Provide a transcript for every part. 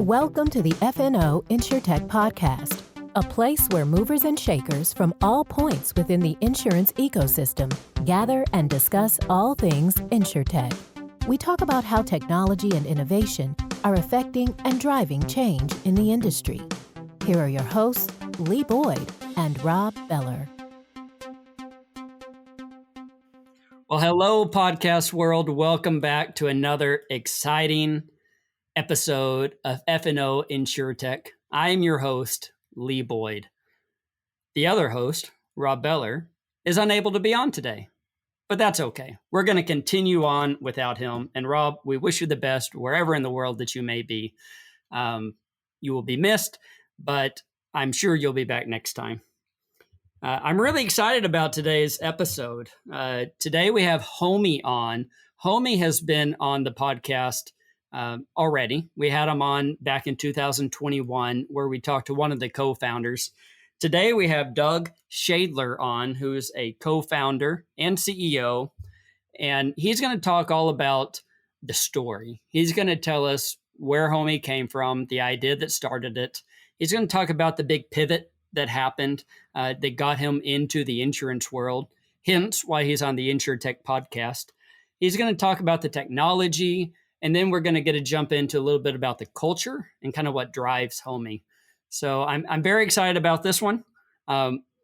Welcome to the FNO InsureTech podcast, a place where movers and shakers from all points within the insurance ecosystem gather and discuss all things InsureTech. We talk about how technology and innovation are affecting and driving change in the industry. Here are your hosts, Lee Boyd and Rob Beller. Well, hello, podcast world. Welcome back to another exciting episode of FNO InsureTech. I am your host, Lee Boyd. The other host, Rob Beller, is unable to be on today, but that's okay. We're going to continue on without him. And Rob, we wish you the best wherever in the world that you may be. You will be missed, but I'm sure you'll be back next time. I'm really excited about today's episode. Today we have Homee on. Homee has been on the podcast already. We had him on back in 2021 where we talked to one of the co-founders. Today we have Doug Schaedler on, who's a co-founder and CEO, and he's going to talk all about the story. He's going to tell us where Homee came from, the idea that started it. He's going to talk about the big pivot that happened that got him into the insurance world, hence why he's on the InsureTech podcast. He's going to talk about the technology, and then we're going to get to jump into a little bit about the culture and kind of what drives Homee. So I'm very excited about this one.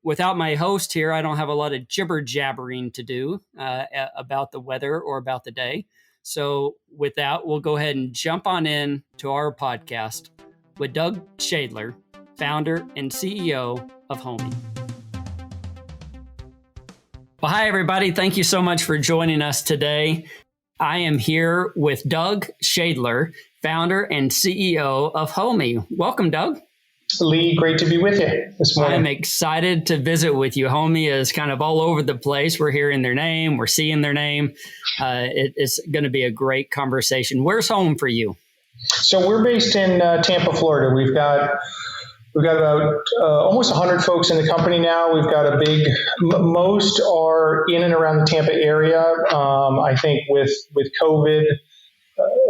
Without my host here, I don't have a lot of jibber jabbering to do about the weather or about the day. So with that, we'll go ahead and jump on in to our podcast with Doug Schaedler, founder and CEO of Homee. Well, hi, everybody. Thank you so much for joining us today. I am here with Doug Schaedler, founder and CEO of Homee. Welcome, Doug. Lee, great to be with you this morning. I'm excited to visit with you. Homee is kind of all over the place. We're hearing their name. We're seeing their name. It's going to be a great conversation. Where's home for you? So we're based in Tampa, Florida. We've got about almost 100 folks in the company now. We've got most are in and around the Tampa area. I think with COVID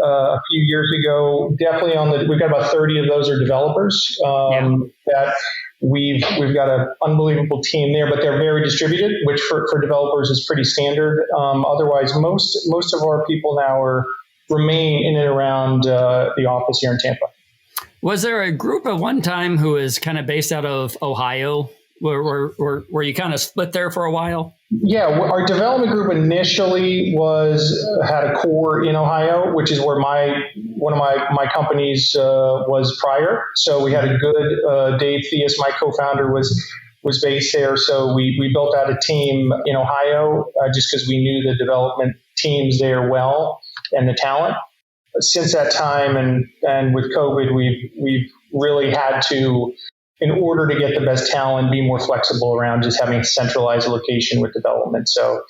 a few years ago, definitely we've got about 30 of those are developers that we've got an unbelievable team there, but they're very distributed, which for developers is pretty standard. Otherwise, most of our people now remain in and around the office here in Tampa. Was there a group at one time who was kind of based out of Ohio? Were you kind of split there for a while? Yeah, our development group initially had a core in Ohio, which is where one of my companies was prior. So we had a good Dave Theus, my co-founder, was based there. So we built out a team in Ohio just because we knew the development teams there well and the talent. Since that time and with COVID, we've really had to, in order to get the best talent, be more flexible around just having a centralized location with development. So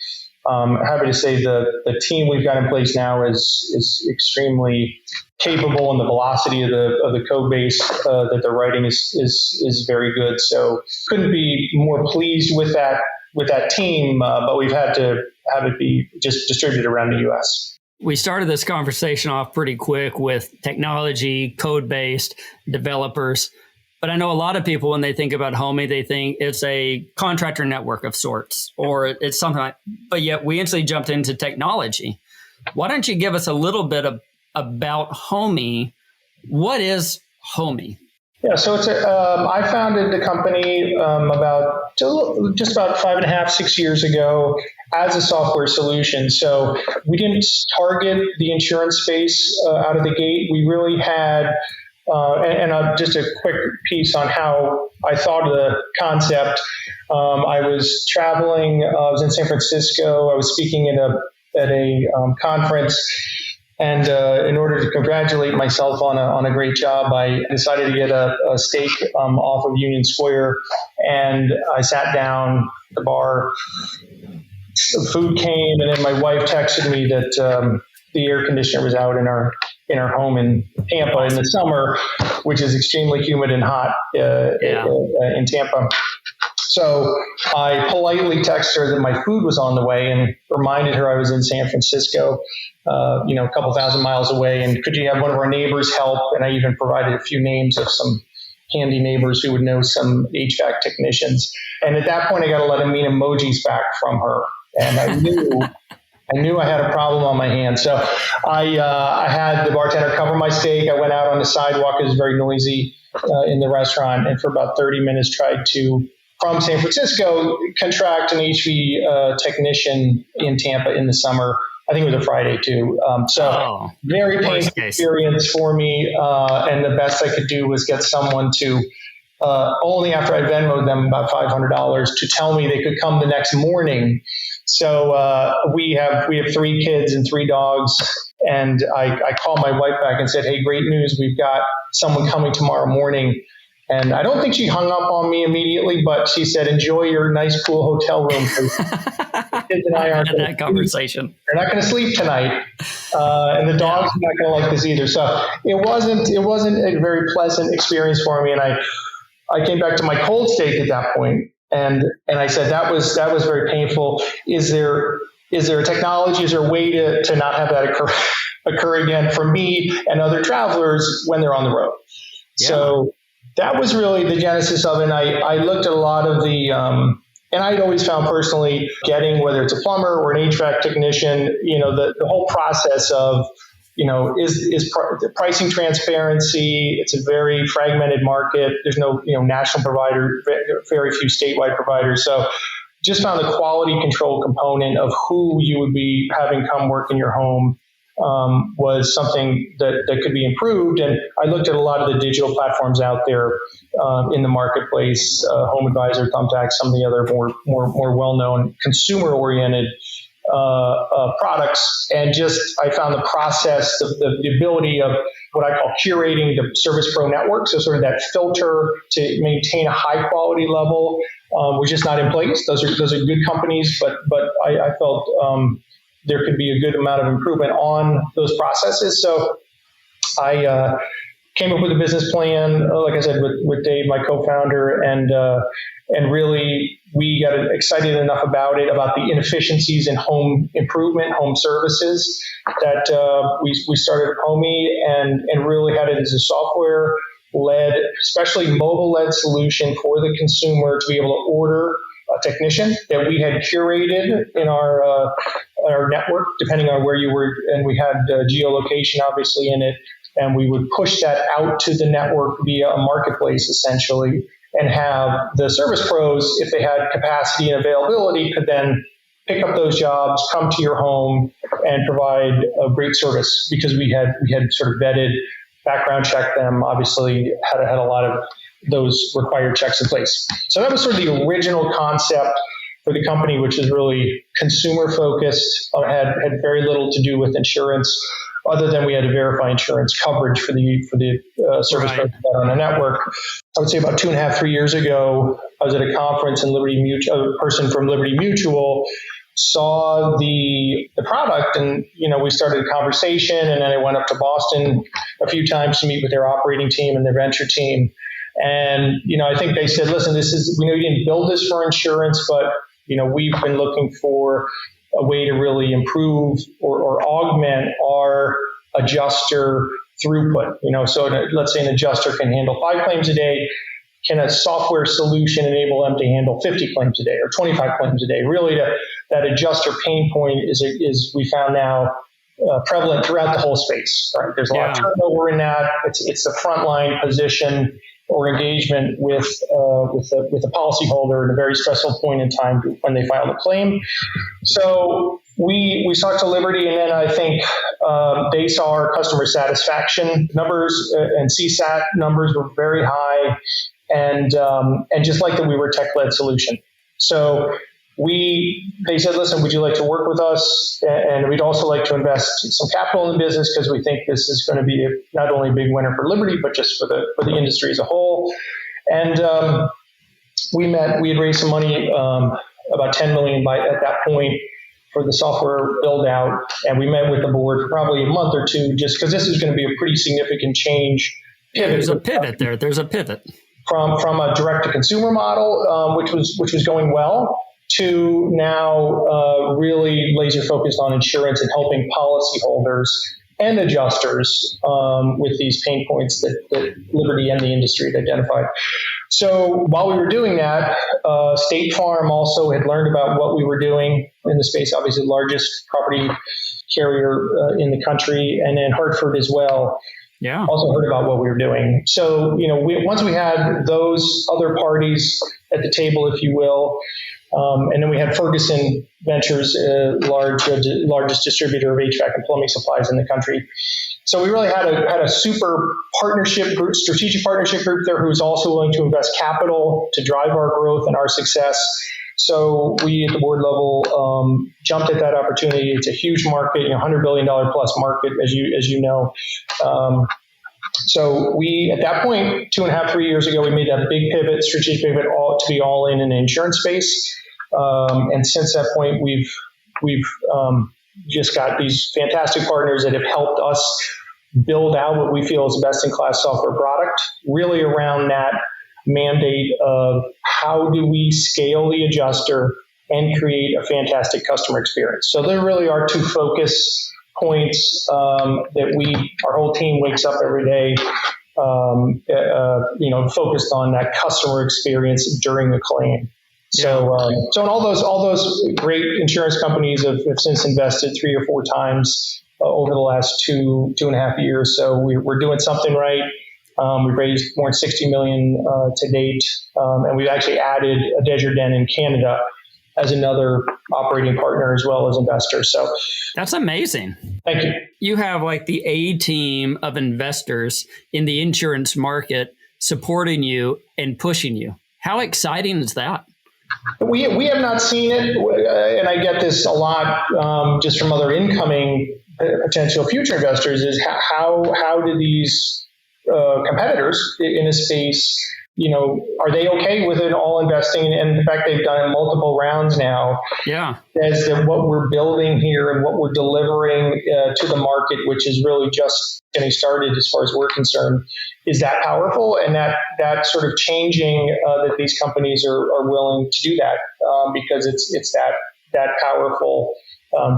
happy to say the team we've got in place now is extremely capable, and the velocity of the code base that they're writing is very good. So couldn't be more pleased with that team, but we've had to have it be just distributed around the U.S. We started this conversation off pretty quick with technology, code-based, developers. But I know a lot of people, when they think about Homee, they think it's a contractor network of sorts, or it's something like, but yet we instantly jumped into technology. Why don't you give us a little bit about Homee? What is Homee? Yeah, so I founded the company just about 5.5, 6 years ago as a software solution. So we didn't target the insurance space out of the gate. We really had, just a quick piece on how I thought of the concept. I was traveling. I was in San Francisco. I was speaking at a conference. And in order to congratulate myself on a great job, I decided to get a steak off of Union Square. And I sat down at the bar. The food came, and then my wife texted me that the air conditioner was out in our home in Tampa in the summer, which is extremely humid and hot in Tampa. So I politely texted her that my food was on the way and reminded her I was in San Francisco, a couple thousand miles away. And could you have one of our neighbors help? And I even provided a few names of some handy neighbors who would know some HVAC technicians. And at that point, I got a lot of mean emojis back from her. And I knew I had a problem on my hands. So I had the bartender cover my steak. I went out on the sidewalk. It was very noisy in the restaurant. And for about 30 minutes, tried to, from San Francisco, contract an HV technician in Tampa in the summer. I think it was a Friday too. Very painful experience for me. And the best I could do was get someone to, only after I Venmoed them about $500, to tell me they could come the next morning. So we have 3 kids and 3 dogs. And I called my wife back and said, hey, great news. We've got someone coming tomorrow morning. And I don't think she hung up on me immediately, but she said, enjoy your nice, cool hotel room. Kids and I aren't that conversation. They're not going to sleep tonight. And the dog's not going to like this either. So it wasn't a very pleasant experience for me. And I came back to my cold steak at that point, and I said, that was very painful. Is there a technology? Is there a way to not have that occur again for me and other travelers when they're on the road? Yeah. So that was really the genesis of it. And I looked at a lot of the, and I'd always found personally getting, whether it's a plumber or an HVAC technician, the whole process of, is pricing transparency. It's a very fragmented market. There's no, national provider, very few statewide providers. So just found the quality control component of who you would be having come work in your home was something that could be improved. And I looked at a lot of the digital platforms out there in the marketplace, Home Advisor, Thumbtack, some of the other more well-known consumer-oriented products. And I found the process, the ability of what I call curating the Service Pro network. So sort of that filter to maintain a high quality level was just not in place. Those are good companies, but I felt there could be a good amount of improvement on those processes. So I came up with a business plan, like I said, with Dave, my co-founder, and really we got excited enough about the inefficiencies in home improvement, home services, that we started Homee and really had it as a software-led, especially mobile-led solution for the consumer to be able to order a technician that we had curated in our network, depending on where you were, and we had geolocation obviously in it, and we would push that out to the network via a marketplace essentially, and have the service pros, if they had capacity and availability, could then pick up those jobs, come to your home, and provide a great service, because we had sort of vetted, background checked them, obviously had a lot of those required checks in place. So that was sort of the original concept for the company, which is really consumer focused, had very little to do with insurance, other than we had to verify insurance coverage for the service provider on the network. I would say about 2.5-3 years ago, I was at a conference and Liberty Mutual, a person from Liberty Mutual saw the product, and we started a conversation, and then I went up to Boston a few times to meet with their operating team and their venture team. And, I think they said, listen, we know you didn't build this for insurance, but, we've been looking for a way to really improve or augment our adjuster throughput. So let's say an adjuster can handle 5 claims a day. Can a software solution enable them to handle 50 claims a day or 25 claims a day? Really, that adjuster pain point is we found now prevalent throughout the whole space. Right? There's a lot of turnover in that. It's the frontline position or engagement with the policyholder at a very stressful point in time when they file a claim. So we talked to Liberty, and then I think they saw our customer satisfaction numbers and CSAT numbers were very high, and just like that we were a tech-led solution. So they said, listen, would you like to work with us? And we'd also like to invest some capital in the business, because we think this is going to be not only a big winner for Liberty, but just for the industry as a whole. And we had raised some money, about $10 million at that point, for the software build out. And we met with the board for probably a month or two, just because this is going to be a pretty significant change. There's a pivot there. There's a pivot. from a direct to consumer model, which was going well, to now really laser focused on insurance and helping policyholders and adjusters with these pain points that Liberty and the industry had identified. So while we were doing that, State Farm also had learned about what we were doing in the space, obviously the largest property carrier in the country, and then Hartford as well. Yeah. Also heard about what we were doing. So, once we had those other parties at the table, if you will, and then we had Ferguson Ventures, largest distributor of HVAC and plumbing supplies in the country. So we really had a super partnership group, strategic partnership group there, who was also willing to invest capital to drive our growth and our success. So we at the board level jumped at that opportunity. It's a huge market, $100 billion plus market, as you know. So we, at that point, 2.5-3 years ago, we made that big pivot, strategic pivot, to be all in the insurance space. And since that point, we've just got these fantastic partners that have helped us build out what we feel is a best-in-class software product, really around that mandate of how do we scale the adjuster and create a fantastic customer experience. So there really are two focus points that our whole team wakes up every day, focused on that customer experience during the claim. So in all those great insurance companies have since invested 3 or 4 times over the last 2.5 years. So we're doing something right. We've raised more than $60 million to date, and we've actually added a Desjardins in Canada as another operating partner as well as investor. So that's amazing. Thank you. You have like the A team of investors in the insurance market supporting you and pushing you. How exciting is that? We have not seen it, and I get this a lot just from other incoming potential future investors, is how do these competitors in a space, are they okay with it all investing? And in fact, they've done it multiple rounds now. Yeah. As that what we're building here and what we're delivering to the market, which is really just getting started as far as we're concerned, is that powerful, and that sort of changing that these companies are willing to do that because it's that powerful.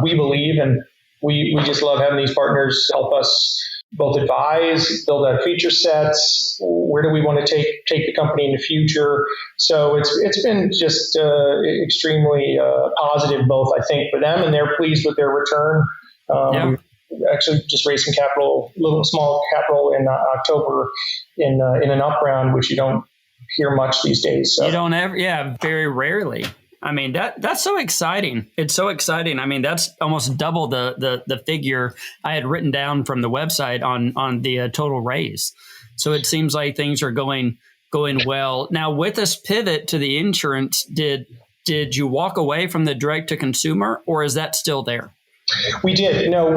We believe, and we just love having these partners help us both advise, build out feature sets. Where do we want to take the company in the future? So it's been just extremely positive, both I think for them, and they're pleased with their return. Actually, just raised some capital, small capital in October in an up round, which you don't hear much these days. So. You don't ever, very rarely. I mean, that's so exciting. It's so exciting. I mean, that's almost double the figure I had written down from the website on the total raise. So it seems like things are going well. Now, with this pivot to the insurance, did you walk away from the direct to consumer, or is that still there? We did. No, what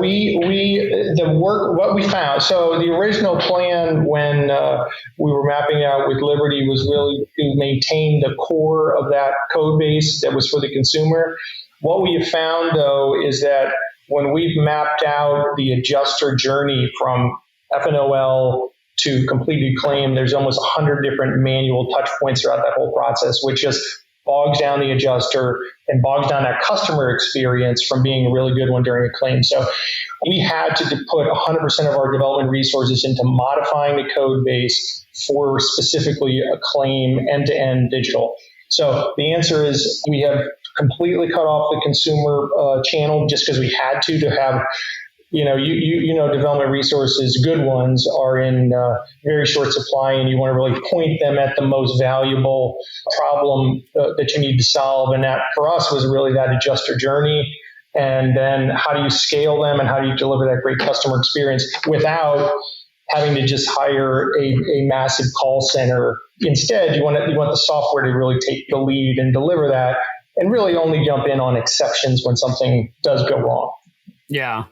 we found. So the original plan when we were mapping out with Liberty was really to maintain the core of that code base that was for the consumer. What we have found, though, is that when we've mapped out the adjuster journey from FNOL to completed claim, there's almost 100 different manual touch points throughout that whole process, which just bogs down the adjuster and bogs down that customer experience from being a really good one during a claim. So we had to put 100% of our development resources into modifying the code base for specifically a claim end-to-end digital. So the answer is we have completely cut off the consumer channel just because we had to have, development resources, good ones are in very short supply, and you want to really point them at the most valuable problem that you need to solve. And that for us was really that adjuster journey. And then how do you scale them and how do you deliver that great customer experience without having to just hire a massive call center? Instead, you want the software to really take the lead and deliver that, and really only jump in on exceptions when something does go wrong. Yeah.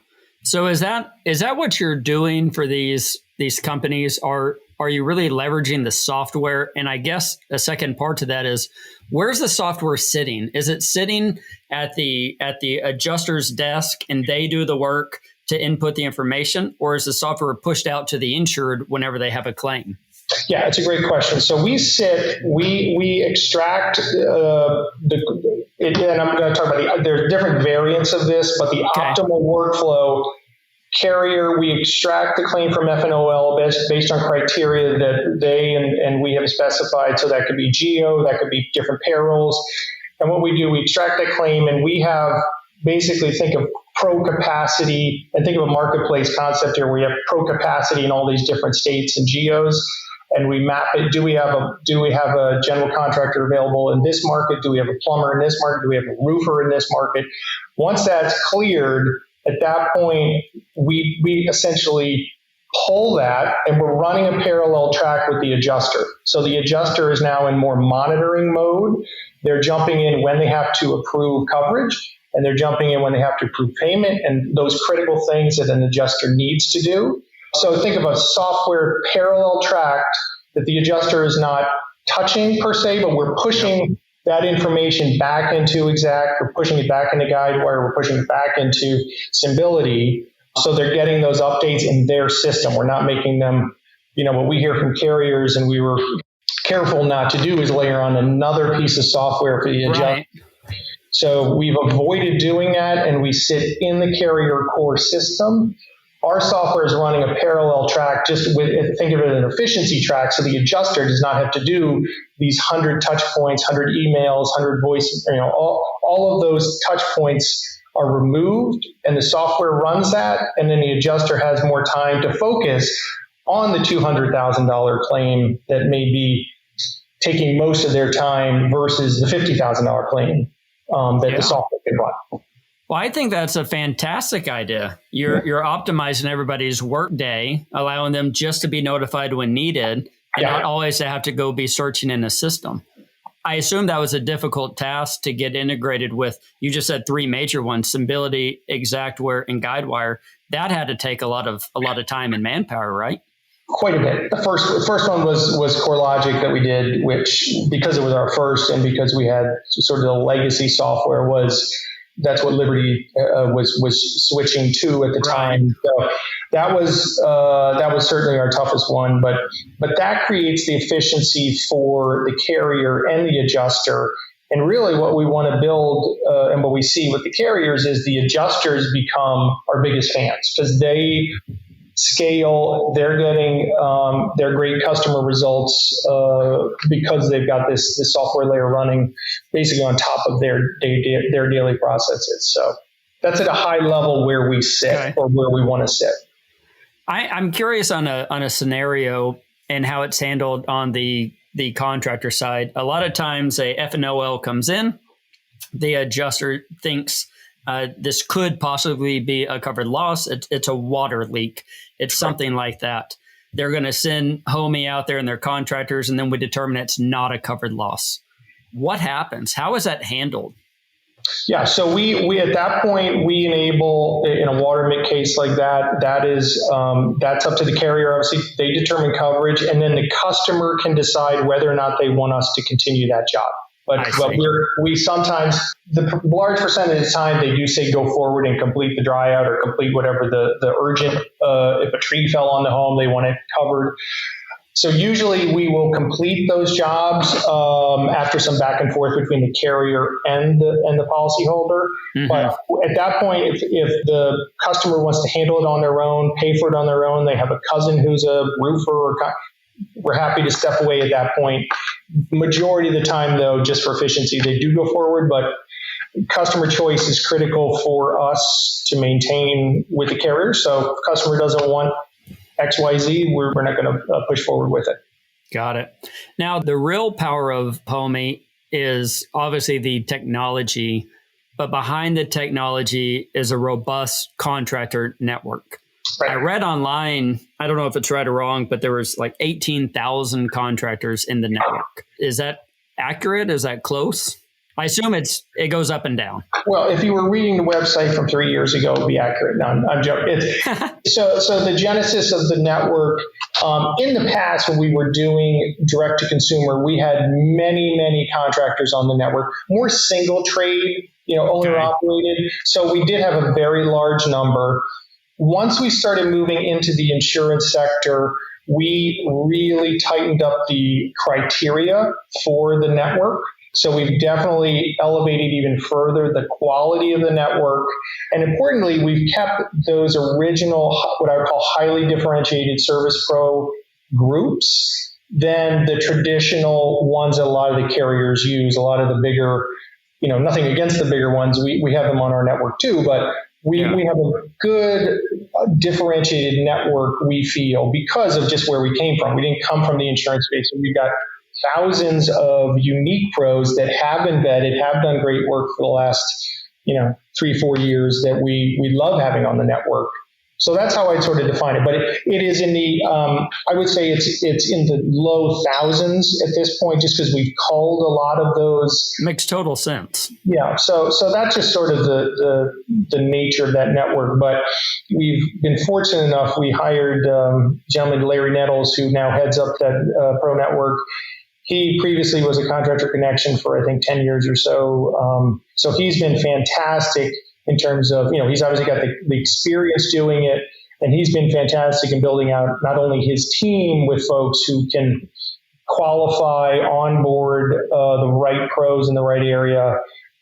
So is that what you're doing for these companies? Are you really leveraging the software? And I guess a second part to that is, where's the software sitting? Is it sitting at the adjuster's desk and they do the work to input the information, or is the software pushed out to the insured whenever they have a claim? Yeah, it's a great question. So we extract and I'm going to talk about there's different variants of this, but the optimal workflow carrier, we extract the claim from FNOL based on criteria that they and we have specified. So that could be geo, that could be different payrolls. And what we do, we extract that claim, and we have basically think of pro capacity and think of a marketplace concept here where you have pro capacity in all these different states and geos. And we map it. Do we have a general contractor available in this market? Do we have a plumber in this market? Do we have a roofer in this market? Once that's cleared, at that point, we essentially pull that, and we're running a parallel track with the adjuster. So the adjuster is now in more monitoring mode. They're jumping in when they have to approve coverage, and they're jumping in when they have to approve payment and those critical things that an adjuster needs to do. So think of a software parallel track that the adjuster is not touching per se, but we're pushing that information back into Exact, we're pushing it back into Guidewire, we're pushing it back into Symbility. So they're getting those updates in their system. We're not making them, what we hear from carriers, and we were careful not to do, is layer on another piece of software for the adjuster. Right. So we've avoided doing that, and we sit in the carrier core system. Our software is running a parallel track, just think of it as an efficiency track, so the adjuster does not have to do these 100 touch points, 100 emails, 100 voice, all of those touch points are removed, and the software runs that, and then the adjuster has more time to focus on the $200,000 claim that may be taking most of their time versus the $50,000 claim that the software can run. Well, I think that's a fantastic idea. You're optimizing everybody's workday, allowing them just to be notified when needed, and not always to have to go be searching in a system. I assume that was a difficult task to get integrated with. You just said three major ones: Symbility, Exactware, and Guidewire. That had to take a lot of time and manpower, right? Quite a bit. The first one was CoreLogic that we did, which, because it was our first and because we had sort of the legacy software, that's what Liberty was switching to at the time. So that was certainly our toughest one, but that creates the efficiency for the carrier and the adjuster. And really what we want to build and what we see with the carriers is the adjusters become our biggest fans, because they scale, they're getting their great customer results because they've got this software layer running basically on top of their daily processes. So that's at a high level where we sit or where we want to sit. I'm curious on a scenario and how it's handled on the contractor side. A lot of times a FNOL comes in, the adjuster thinks this could possibly be a covered loss. It's a water leak. It's something like that. They're going to send Homee out there and their contractors, and then we determine it's not a covered loss. What happens? How is that handled? Yeah, so we at that point, we enable in a water leak case like that. That's up to the carrier. Obviously, they determine coverage, and then the customer can decide whether or not they want us to continue that job. But we sometimes, the large percentage of the time, they do say go forward and complete the dry out or complete whatever the urgent, if a tree fell on the home, they want it covered. So usually we will complete those jobs after some back and forth between the carrier and the policyholder. Mm-hmm. But at that point, if the customer wants to handle it on their own, pay for it on their own, they have a cousin who's a roofer, we're happy to step away at that point. Majority of the time, though, just for efficiency, they do go forward, but customer choice is critical for us to maintain with the carrier. So if the customer doesn't want XYZ, we're not going to push forward with it. Got it. Now, the real power of Homee is obviously the technology, but behind the technology is a robust contractor network. Right. I read online, I don't know if it's right or wrong, but there was like 18,000 contractors in the network. Is that accurate? Is that close? I assume it goes up and down. Well, if you were reading the website from 3 years ago, it would be accurate. No, I'm joking. So the genesis of the network, in the past when we were doing direct to consumer, we had many contractors on the network, more single trade, owner operated. So we did have a very large number. Once we started moving into the insurance sector, we really tightened up the criteria for the network. So we've definitely elevated even further the quality of the network. And importantly, we've kept those original, what I would call highly differentiated service pro groups than the traditional ones that a lot of the carriers use. A lot of the bigger, nothing against the bigger ones. We have them on our network too, but we have a good differentiated network, we feel, because of just where we came from. We didn't come from the insurance space. So we've got thousands of unique pros that have been vetted, have done great work for the last, 3-4 years that we love having on the network. So that's how I'd sort of define it. But it is in the, I would say it's in the low thousands at this point, just because we've culled a lot of those. Makes total sense. Yeah. So that's just sort of the nature of that network. But we've been fortunate enough. We hired a gentleman, Larry Nettles, who now heads up that pro network. He previously was a Contractor Connection for, I think, 10 years or so. So he's been fantastic in terms of, he's obviously got the experience doing it, and he's been fantastic in building out not only his team with folks who can qualify, onboard the right pros in the right area,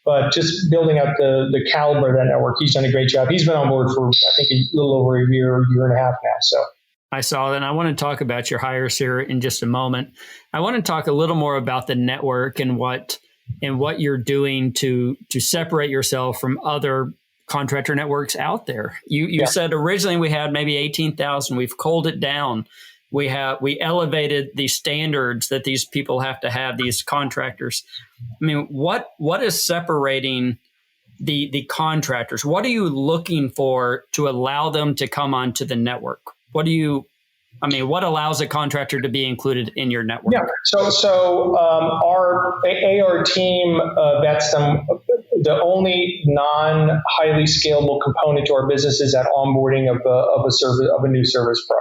but just building out the caliber of that network. He's done a great job. He's been on board for, I think, a little over a year and a half now. So I saw that. And I want to talk about your hires here in just a moment. I want to talk a little more about the network and what you're doing to separate yourself from other contractor networks out there. You said originally we had maybe 18,000. We've culled it down. We elevated the standards that these people have to have, these contractors. I mean, what is separating the contractors? What are you looking for to allow them to come onto the network? What allows a contractor to be included in your network? Yeah. So our AR team vets them. The only non-highly scalable component to our business is that onboarding of a new service pro.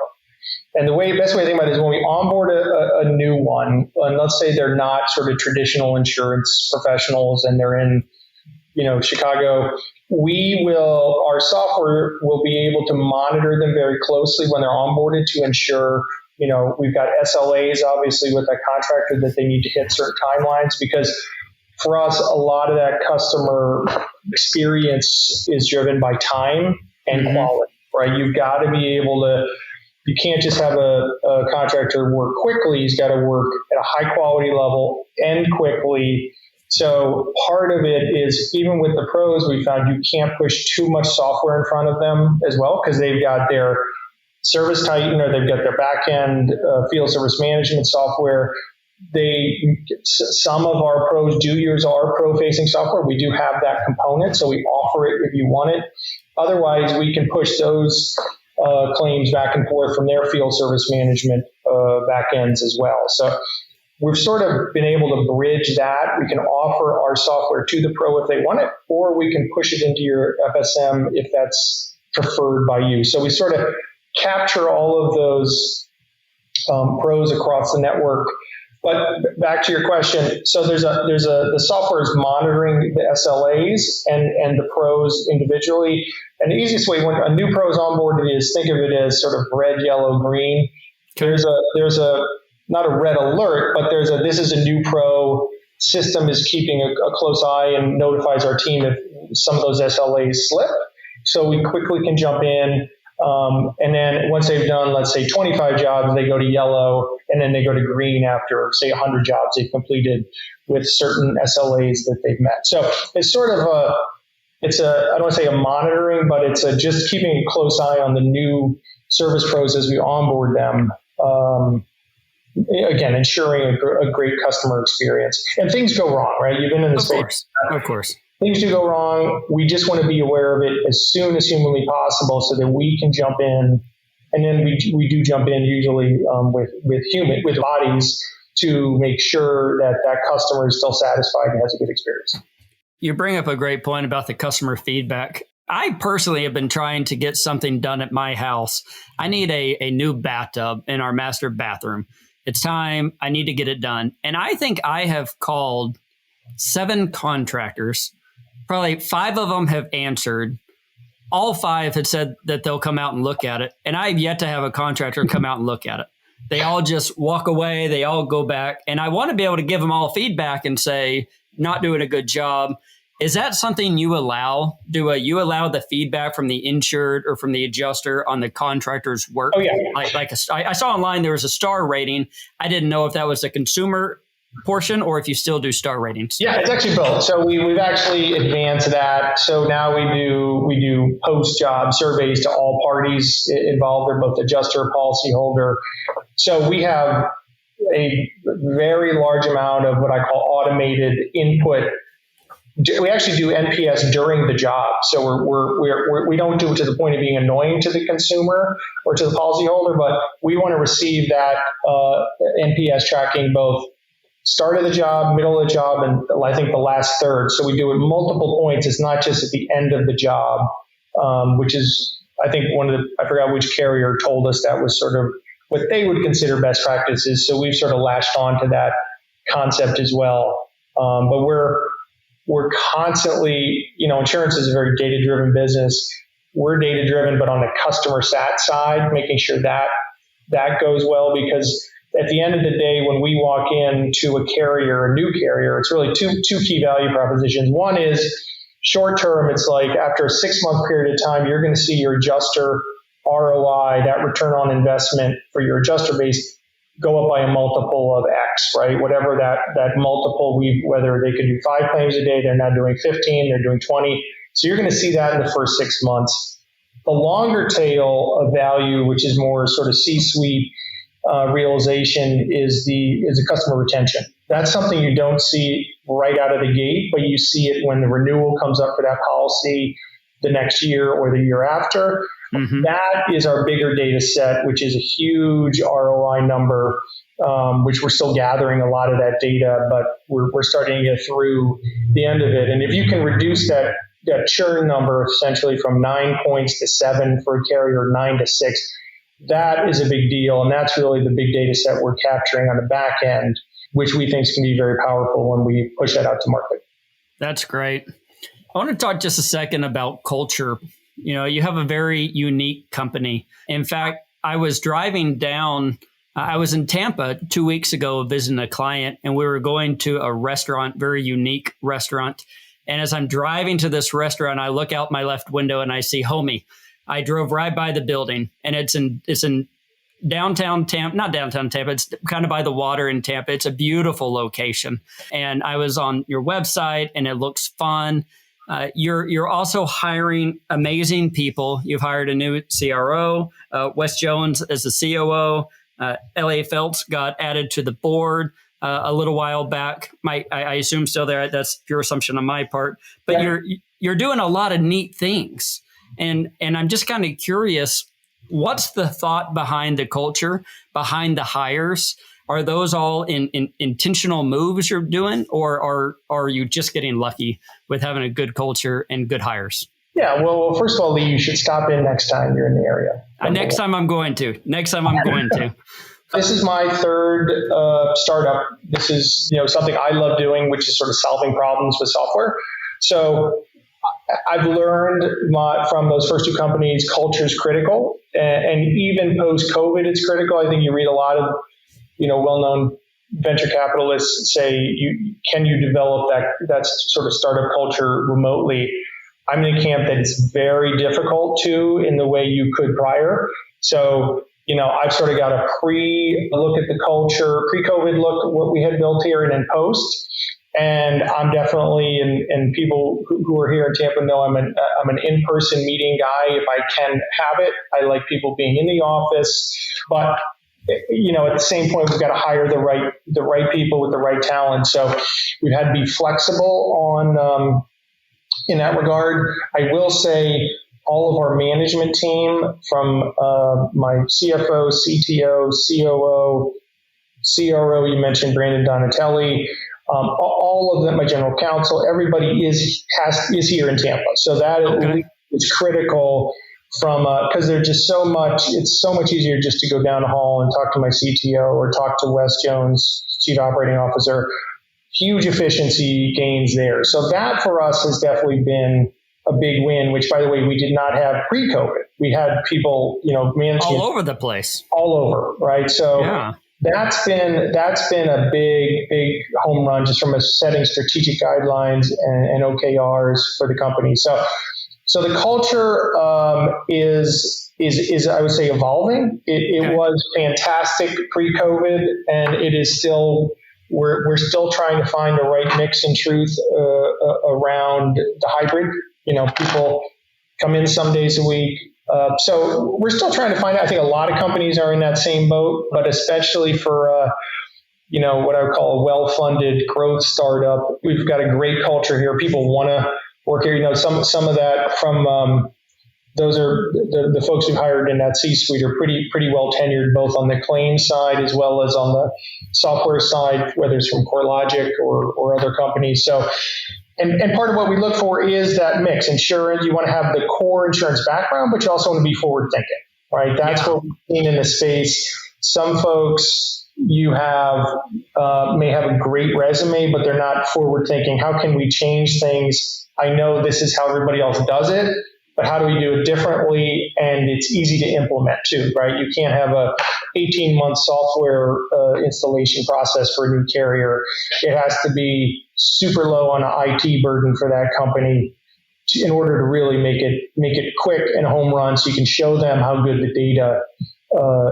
And the best way to think about it is when we onboard a new one, and let's say they're not sort of traditional insurance professionals and they're in, Chicago, our software will be able to monitor them very closely when they're onboarded to ensure, we've got SLAs obviously with that contractor that they need to hit certain timelines, because for us, a lot of that customer experience is driven by time and quality, right? You've got to be able to, you can't just have a contractor work quickly. He's got to work at a high quality level and quickly. So part of it is, even with the pros, we found you can't push too much software in front of them as well, because they've got their Service Titan or they've got their back end field service management software. Some of our pros do use our pro-facing software. We do have that component, so we offer it if you want it. Otherwise, we can push those claims back and forth from their field service management back ends as well. So we've sort of been able to bridge that. We can offer our software to the pro if they want it, or we can push it into your FSM if that's preferred by you. So we sort of capture all of those pros across the network. But back to your question, so the software is monitoring the SLAs and the pros individually. And the easiest way when a new pro is onboarded is think of it as sort of red, yellow, green. There's a not a red alert, but this is a new pro. System is keeping a close eye and notifies our team if some of those SLAs slip. So we quickly can jump in. And then once they've done, let's say 25 jobs, they go to yellow, and then they go to green after, say, 100 jobs they've completed with certain SLAs that they've met. So it's sort of I don't want to say a monitoring, but it's just keeping a close eye on the new service pros as we onboard them. Again, ensuring a great customer experience. And things go wrong, right? You've been in the space. Of course. Things do go wrong. We just want to be aware of it as soon as humanly possible so that we can jump in. And then we do jump in usually with bodies to make sure that customer is still satisfied and has a good experience. You bring up a great point about the customer feedback. I personally have been trying to get something done at my house. I need a new bathtub in our master bathroom. It's time. I need to get it done. And I think I have called 7 contractors. Probably 5 of them have answered. All 5 had said that they'll come out and look at it. And I've yet to have a contractor come out and look at it. they all just walk away. They all go back. And I want to be able to give them all feedback and say, not doing a good job. Is that something you allow? You allow the feedback from the insured or from the adjuster on the contractor's work? Oh, yeah. I saw online there was a star rating. I didn't know if that was a consumer portion or if you still do star ratings. Yeah, it's actually both. So we've actually advanced that. So now we do post-job surveys to all parties involved. They're both adjuster, policyholder. So we have a very large amount of what I call automated input. We actually do NPS during the job. So we don't do it to the point of being annoying to the consumer or to the policyholder, but we want to receive that NPS tracking both start of the job, middle of the job, and I think the last third. So we do it multiple points. It's not just at the end of the job, which is, I think I forgot which carrier told us that was sort of what they would consider best practices. So we've sort of latched on to that concept as well. But we're constantly, insurance is a very data-driven business. We're data-driven, but on the customer sat side, making sure that goes well, because at the end of the day, when we walk into a carrier, a new carrier, it's really two key value propositions. One is short term. It's like after a 6-month period of time, you're going to see your adjuster ROI, that return on investment for your adjuster base, go up by a multiple of X, right? Whatever that multiple, whether they could do 5 claims a day, they're now doing 15, they're doing 20. So you're going to see that in the first 6 months. The longer tail of value, which is more sort of C-suite realization, is the customer retention. That's something you don't see right out of the gate, but you see it when the renewal comes up for that policy the next year or the year after. Mm-hmm. That is our bigger data set, which is a huge ROI number, which we're still gathering a lot of that data, but we're starting to get through the end of it. And if you can reduce that churn number essentially from 9 points to 7 for a carrier, 9 to 6, that is a big deal. And that's really the big data set we're capturing on the back end, which we think can be very powerful when we push that out to market. That's great. I want to talk just a second about culture. You have a very unique company. In fact, I was driving down, I was in Tampa 2 weeks ago visiting a client, and we were going to a restaurant, very unique restaurant. And as I'm driving to this restaurant, I look out my left window and I see Homee. I drove right by the building, and it's in downtown Tampa, not downtown Tampa, it's kind of by the water in Tampa. It's a beautiful location. And I was on your website, and it looks fun. You're also hiring amazing people. You've hired a new CRO, Wes Jones as the COO. L.A. Phelps got added to the board a little while back. I assume still there. That's pure assumption on my part. But yeah. You're doing a lot of neat things. And I'm just kind of curious, what's the thought behind the culture, behind the hires? Are those all in intentional moves you're doing, or are you just getting lucky with having a good culture and good hires? Yeah, well, first of all, Lee, you should stop in next time you're in the area. Next time I'm going to. This is my third startup. This is something I love doing, which is sort of solving problems with software. So I've learned from those first two companies, culture is critical, and even post-COVID, it's critical. I think you read a lot of well-known venture capitalists say, can you develop that sort of startup culture remotely? I'm in the camp that it's very difficult to in the way you could prior. So, I've sort of got a look at the culture, pre-COVID look at what we had built here, and then post. And I'm definitely, and people who are here in Tampa know I'm an in-person meeting guy if I can have it. I like people being in the office, but at the same point, we've got to hire the right people with the right talent. So we've had to be flexible on in that regard. I will say all of our management team, from my CFO, CTO, COO, CRO, you mentioned Brandon Donatelli, all of them, my general counsel, everybody is here in Tampa. So that is critical. Because they're just it's so much easier just to go down the hall and talk to my CTO or talk to Wes Jones, Chief Operating Officer. Huge efficiency gains there. So that for us has definitely been a big win, which, by the way, we did not have pre-COVID. We had people, managing all over the place, all over, right? So yeah. That's been a big home run just from setting strategic guidelines and OKRs for the company. So the culture is I would say evolving. It was fantastic pre-COVID, and it is still. We're still trying to find the right mix and truth around the hybrid. People come in some days a week. So we're still trying to find out. I think a lot of companies are in that same boat, but especially for, what I would call a well-funded growth startup, we've got a great culture here. People want to work here. Some of that from those are the folks who hired in that C-suite are pretty well tenured, both on the claims side as well as on the software side, whether it's from CoreLogic or other companies. So. And part of what we look for is that mix. Insurance, you want to have the core insurance background, but you also want to be forward thinking, right? That's what we've seen in the space. Some folks may have a great resume, but they're not forward thinking. How can we change things? I know this is how everybody else does it, but how do we do it differently? And it's easy to implement too, right? You can't have a 18-month software installation process for a new carrier. It has to be super low on an IT burden for that company in order to really make it quick and a home run, so you can show them how good the data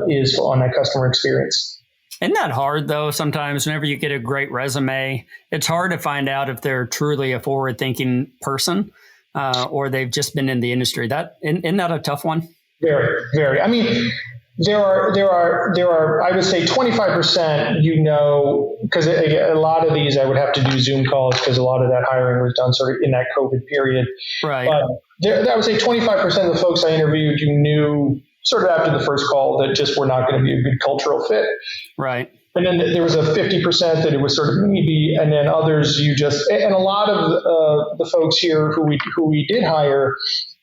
is on that customer experience. Isn't that hard, though? Sometimes whenever you get a great resume, it's hard to find out if they're truly a forward-thinking person or they've just been in the industry. Isn't that a tough one? Very, very. I mean, there are. I would say 25%. Because a lot of these I would have to do Zoom calls because a lot of that hiring was done sort of in that COVID period. Right. But I would say 25% of the folks I interviewed, you knew sort of after the first call that just were not going to be a good cultural fit. Right. And then there was a 50% that it was sort of maybe, and then others and a lot of the folks here who we did hire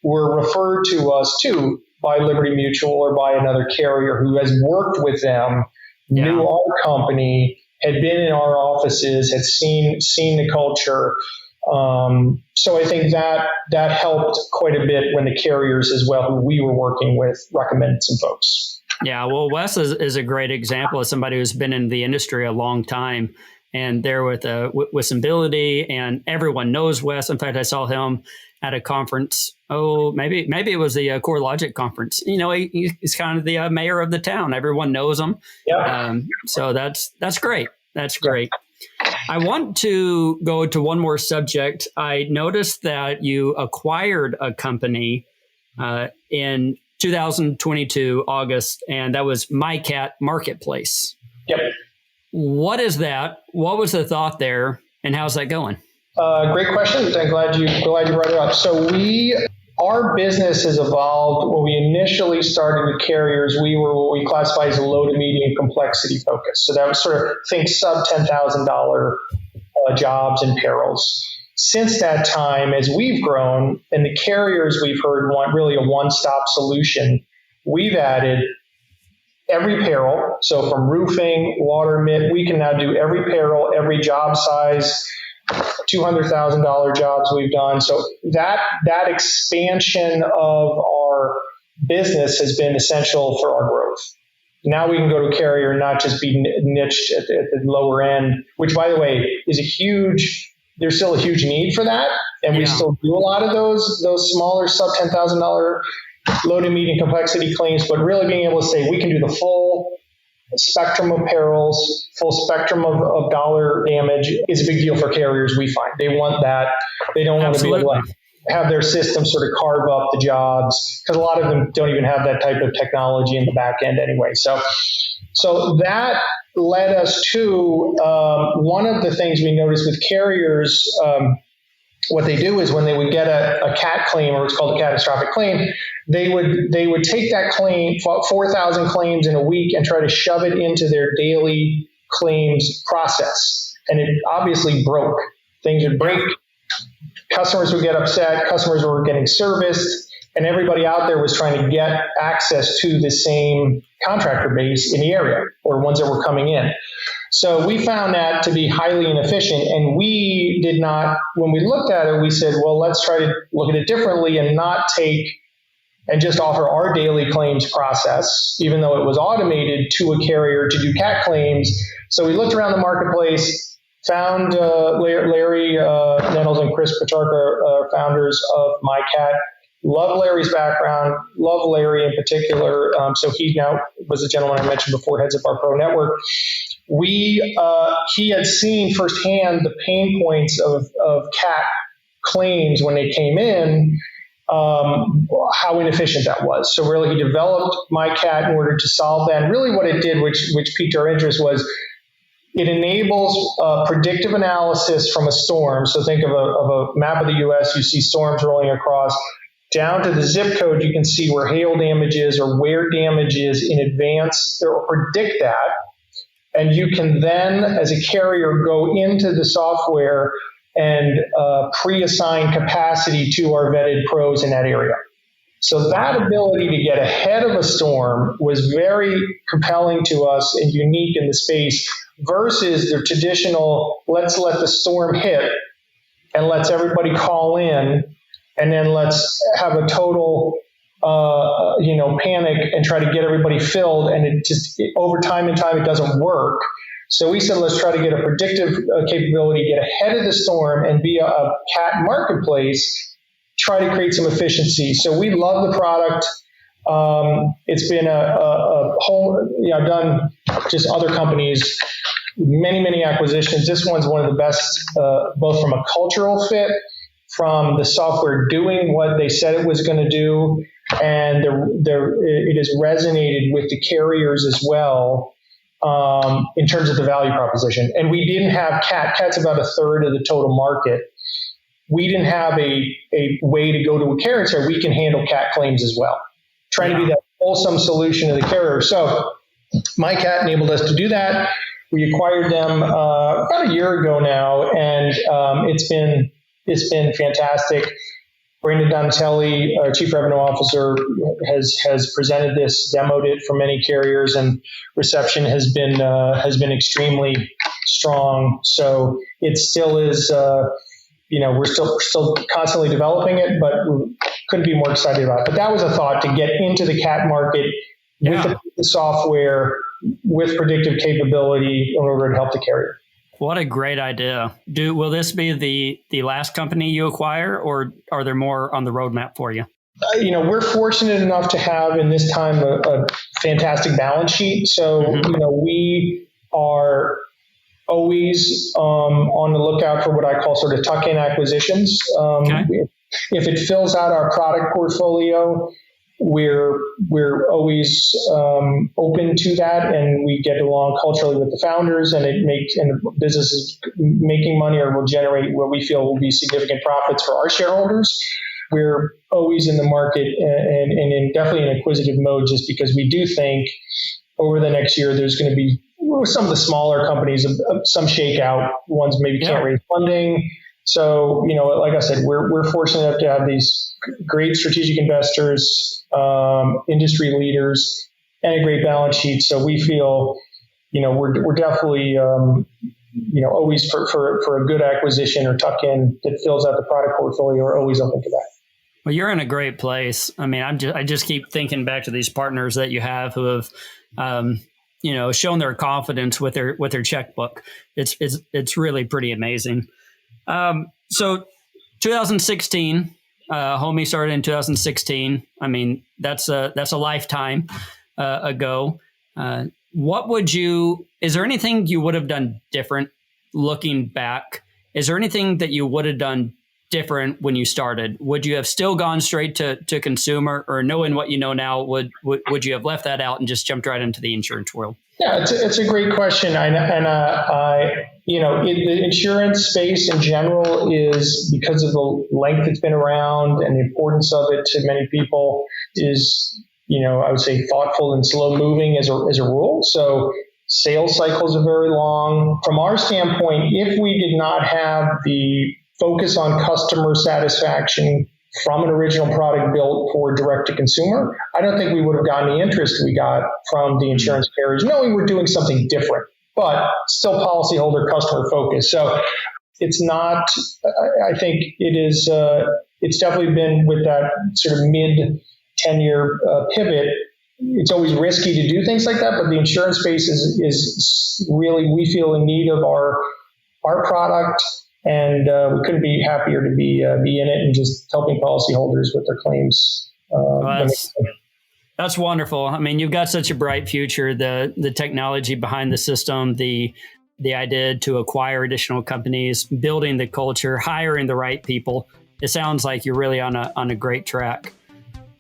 were referred to us too by Liberty Mutual or by another carrier who has worked with them, knew our company, had been in our offices, had seen the culture. So I think that helped quite a bit when the carriers as well, who we were working with, recommended some folks. Yeah, well, Wes is a great example of somebody who's been in the industry a long time, and there with some ability, and everyone knows Wes. In fact, I saw him at a conference. Oh, maybe it was the CoreLogic conference. He's kind of the mayor of the town. Everyone knows him. Yeah. So that's great. That's great. I want to go to one more subject. I noticed that you acquired a company in 2022, August, and that was MyCat Marketplace. Yep. What is that? What was the thought there, and how's that going? Great question. I'm glad you brought it up. So our business has evolved. When we initially started with carriers, we were what we classify as a low to medium complexity focus. So that was sort of think sub $10,000 jobs and perils. Since that time, as we've grown, and the carriers we've heard want really a one-stop solution, we've added every peril. So from roofing, water, we can now do every peril, every job size, $200,000 jobs we've done. So that expansion of our business has been essential for our growth. Now we can go to a carrier and not just be niched at the lower end, which, by the way, is there's still a huge need for that. And we still do a lot of those smaller sub $10,000 low to medium complexity claims, but really being able to say we can do the full spectrum of perils, full spectrum of dollar damage is a big deal for carriers, we find. They want that. They don't want to be able to have their system sort of carve up the jobs, because a lot of them don't even have that type of technology in the back end anyway. So that led us to one of the things we noticed with carriers. What they do is when they would get a CAT claim, or what's called a catastrophic claim, they would take that claim, 4,000 claims in a week, and try to shove it into their daily claims process. And it obviously broke. Things would break. Customers would get upset. Customers were getting serviced. And everybody out there was trying to get access to the same contractor base in the area, or ones that were coming in. So we found that to be highly inefficient, and we did not, when we looked at it, we said, well, let's try to look at it differently and not take and just offer our daily claims process, even though it was automated, to a carrier to do cat claims. So we looked around the marketplace, found Larry Nettles and Chris Pacharka, founders of MyCat. Love Larry's background, love Larry in particular. So he now was the gentleman I mentioned before, heads up our pro network. He had seen firsthand the pain points of cat claims when they came in, how inefficient that was. So really he developed MyCat in order to solve that. And really what it did, which piqued our interest, was it enables predictive analysis from a storm. So think of a map of the U.S. You see storms rolling across. Down to the zip code, you can see where hail damage is or where damage is in advance, or predict that. And you can then, as a carrier, go into the software and pre-assign capacity to our vetted pros in that area. So that ability to get ahead of a storm was very compelling to us and unique in the space versus the traditional, let's let the storm hit and let's everybody call in, and then let's have a total panic and try to get everybody filled, and it just over time and time it doesn't work. So we said, let's try to get a predictive capability, get ahead of the storm, and via a cat marketplace, try to create some efficiency. So we love the product. It's been a whole, I've done just other companies, many acquisitions. This one's one of the best, both from a cultural fit, from the software doing what they said it was going to do, and it has resonated with the carriers as well in terms of the value proposition. And we didn't have cat. Cat's about a third of the total market. We didn't have a way to go to a carrier and say, we can handle cat claims as well. Trying to be that wholesome solution to the carrier. So MyCat enabled us to do that. We acquired them about a year ago now, and it's been fantastic. Brandon Donatelli, our Chief Revenue Officer, has presented this, demoed it for many carriers, and reception has been extremely strong. So it still is, we're still constantly developing it, but we couldn't be more excited about it. But that was a thought, to get into the cat market with the software, with predictive capability in order to help the carrier. What a great idea. Will this be the last company you acquire, or are there more on the roadmap for you? We're fortunate enough to have in this time a fantastic balance sheet. So, we are always on the lookout for what I call sort of tuck-in acquisitions. If it fills out our product portfolio, we're always open to that, and we get along culturally with the founders, and the business is making money or will generate what we feel will be significant profits for our shareholders. We're always in the market and in definitely an acquisitive mode, just because we do think over the next year there's going to be some of the smaller companies, some shakeout, ones maybe can't raise funding. So, like I said, we're fortunate enough to have these great strategic investors, industry leaders, and a great balance sheet. So we feel, we're definitely, always for a good acquisition or tuck-in that fills out the product portfolio, we're always open to that. Well, you're in a great place. I mean, I just keep thinking back to these partners that you have who have, shown their confidence with their checkbook. It's really pretty amazing. So 2016, Homee started in 2016. I mean, that's a lifetime ago. Is there anything you would have done different looking back? Is there anything that you would have done different when you started? Would you have still gone straight to consumer, or knowing what you know now, would you have left that out and just jumped right into the insurance world? Yeah, it's a great question. The insurance space in general is, because of the length it's been around and the importance of it to many people, is, I would say thoughtful and slow moving as a rule. So sales cycles are very long. From our standpoint, if we did not have the focus on customer satisfaction from an original product built for direct to consumer, I don't think we would have gotten the interest we got from the insurance carriers, knowing we're doing something different. but still policyholder customer focused. So it's not, I think it is, it's definitely been with that sort of mid 10-year pivot. It's always risky to do things like that, but the insurance space is really, we feel in need of our product, and we couldn't be happier to be in it and just helping policyholders with their claims. That's wonderful. I mean, you've got such a bright future. The technology behind the system, the idea to acquire additional companies, building the culture, hiring the right people. It sounds like you're really on a great track.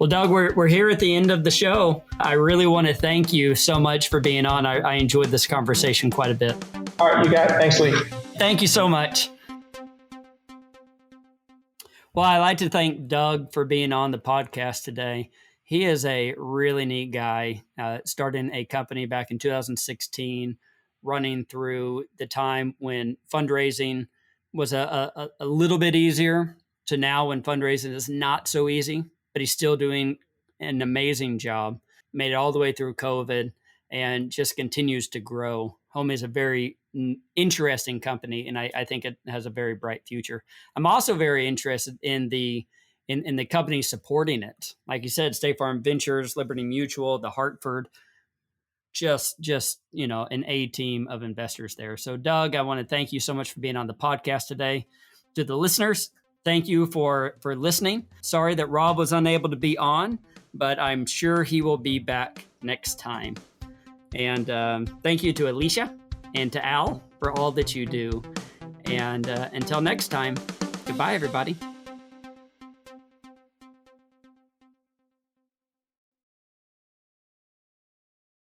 Well, Doug, we're here at the end of the show. I really want to thank you so much for being on. I enjoyed this conversation quite a bit. All right, you got it. Thanks, Lee. Thank you so much. Well, I'd like to thank Doug for being on the podcast today. He is a really neat guy, starting a company back in 2016, running through the time when fundraising was a little bit easier to now when fundraising is not so easy, but he's still doing an amazing job, made it all the way through COVID and just continues to grow. Homee is a very interesting company, and I think it has a very bright future. I'm also very interested in the company supporting it. Like you said, State Farm Ventures, Liberty Mutual, the Hartford, just an A team of investors there. So Doug, I want to thank you so much for being on the podcast today. To the listeners, thank you for listening. Sorry that Rob was unable to be on, but I'm sure he will be back next time. And thank you to Alicia and to Al for all that you do. And until next time, goodbye, everybody.